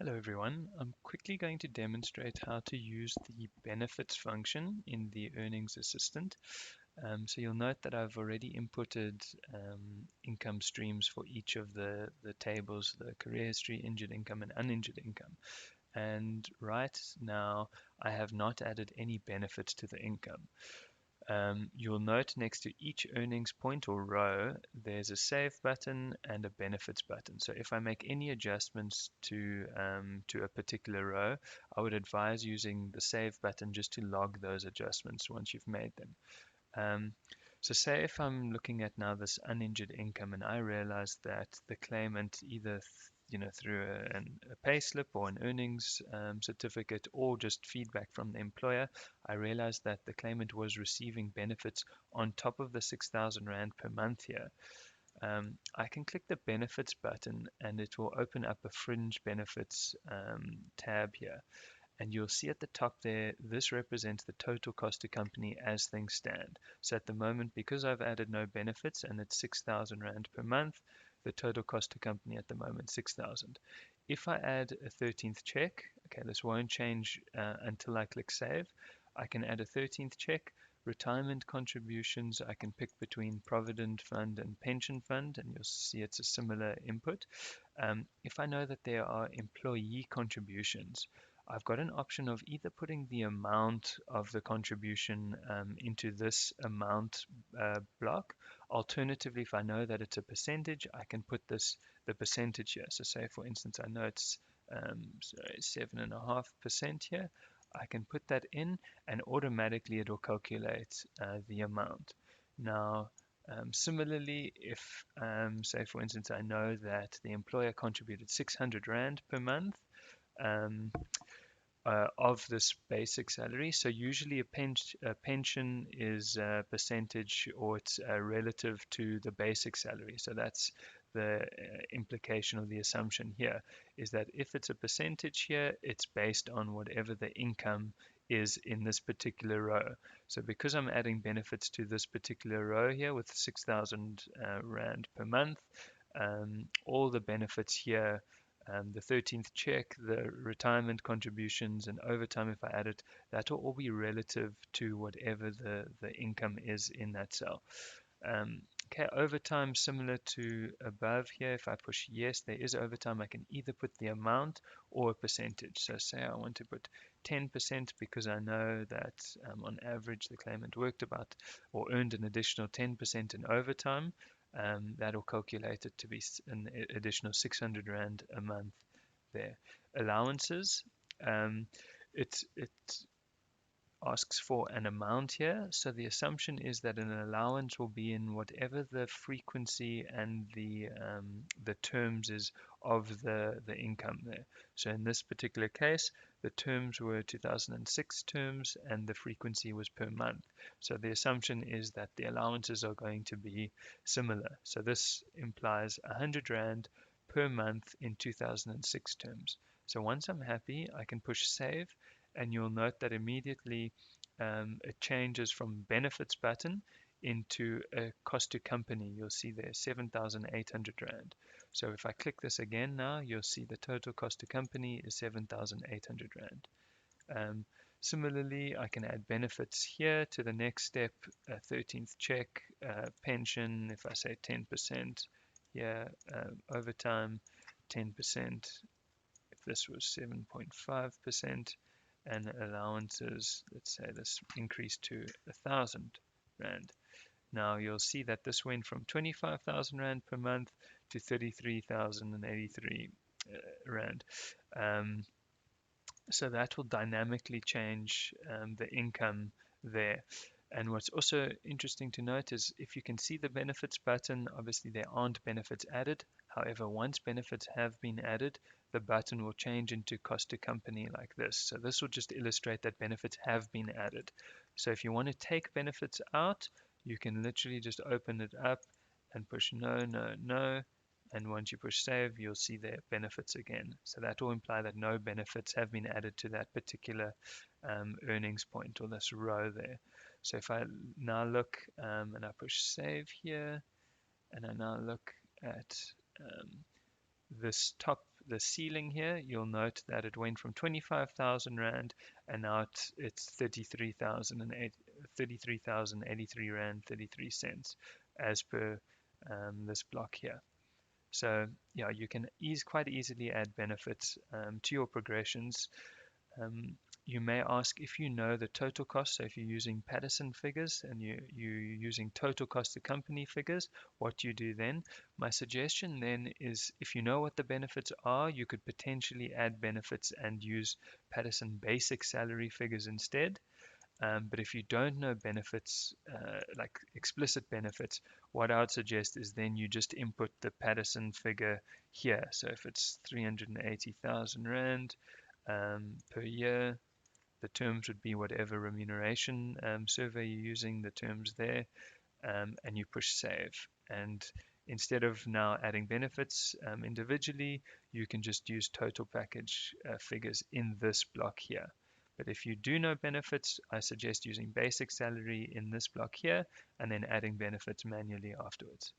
Hello everyone. I'm quickly going to demonstrate how to use the benefits function in the earnings assistant. So you'll note that I've already inputted income streams for each of the tables, the career history, injured income, and uninjured income. And right now, I have not added any benefits to the income. You'll note next to each earnings point or row, there's a save button and a benefits button. So if I make any adjustments to a particular row, I would advise using the save button just to log those adjustments once you've made them. Um, so say if I'm looking at now this uninjured income and I realize that the claimant either through a pay slip or an earnings certificate or just feedback from the employer, I realized that the claimant was receiving benefits on top of the 6,000 Rand per month here. I can click the benefits button and it will open up a fringe benefits tab here. And you'll see at the top there, this represents the total cost to company as things stand. So at the moment, because I've added no benefits and it's 6,000 Rand per month, the total cost to company at the moment, 6,000. If I add a 13th check, okay, this won't change until I click save. I can add a 13th check. Retirement contributions, I can pick between Provident Fund and Pension Fund, and you'll see it's a similar input. If I know that there are employee contributions, I've got an option of either putting the amount of the contribution into this amount block. Alternatively, if I know that it's a percentage, I can put the percentage here. So say, for instance, I know it's 7.5% here. I can put that in and automatically it will calculate the amount. Now, similarly, if, say, for instance, I know that the employer contributed 600 Rand per month, um, of this basic salary. So usually a pension is a percentage or it's relative to the basic salary. So that's the implication or the assumption here is that if it's a percentage here, it's based on whatever the income is in this particular row. So because I'm adding benefits to this particular row here with 6,000 Rand per month, all the benefits here, the 13th check, the retirement contributions, and overtime, if I add it, that will all be relative to whatever the income is in that cell. Okay, overtime similar to above here. If I push yes, there is overtime. I can either put the amount or a percentage. So say I want to put 10% because I know that on average the claimant worked about or earned an additional 10% in overtime. That'll calculate it to be an additional 600 Rand a month there. Allowances, um, it asks for an amount here. So the assumption is that an allowance will be in whatever the frequency and the terms is of the income there. So in this particular case, the terms were 2006 terms and the frequency was per month. So the assumption is that the allowances are going to be similar. So this implies 100 Rand per month in 2006 terms. So once I'm happy, I can push save and you'll note that immediately it changes from benefits button into a cost to company. You'll see there 7,800 Rand. So if I click this again now, you'll see the total cost to company is 7,800 Rand. Similarly, I can add benefits here to the next step, 13th check, pension, if I say 10% here, overtime 10%, if this was 7.5%, and allowances, let's say this increased to 1,000 Rand. Now you'll see that this went from 25,000 Rand per month to 33,083 Rand. Um, so that will dynamically change the income there. And what's also interesting to note is if you can see the benefits button, obviously there aren't benefits added. However, once benefits have been added, the button will change into cost to company like this. So this will just illustrate that benefits have been added. So if you want to take benefits out, you can literally just open it up and push no, no, no. And once you push save, you'll see the benefits again. So that will imply that no benefits have been added to that particular earnings point or this row there. So if I now look and I push save here, and I now look at this top, the ceiling here, you'll note that it went from 25,000 Rand and now it's 33,083 Rand 33 cents as per this block here. So yeah, you can quite easily add benefits to your progressions. Um, you may ask if you know the total cost. So if you're using Patterson figures and you're using total cost to company figures, what do you do then? My suggestion then is if you know what the benefits are, you could potentially add benefits and use Patterson basic salary figures instead. But if you don't know benefits, like explicit benefits, what I would suggest is then you just input the Patterson figure here. So if it's 380,000 Rand per year, the terms would be whatever remuneration survey you're using, the terms there, and you push save. And instead of now adding benefits individually, you can just use total package figures in this block here. But if you do know benefits, I suggest using basic salary in this block here and then adding benefits manually afterwards.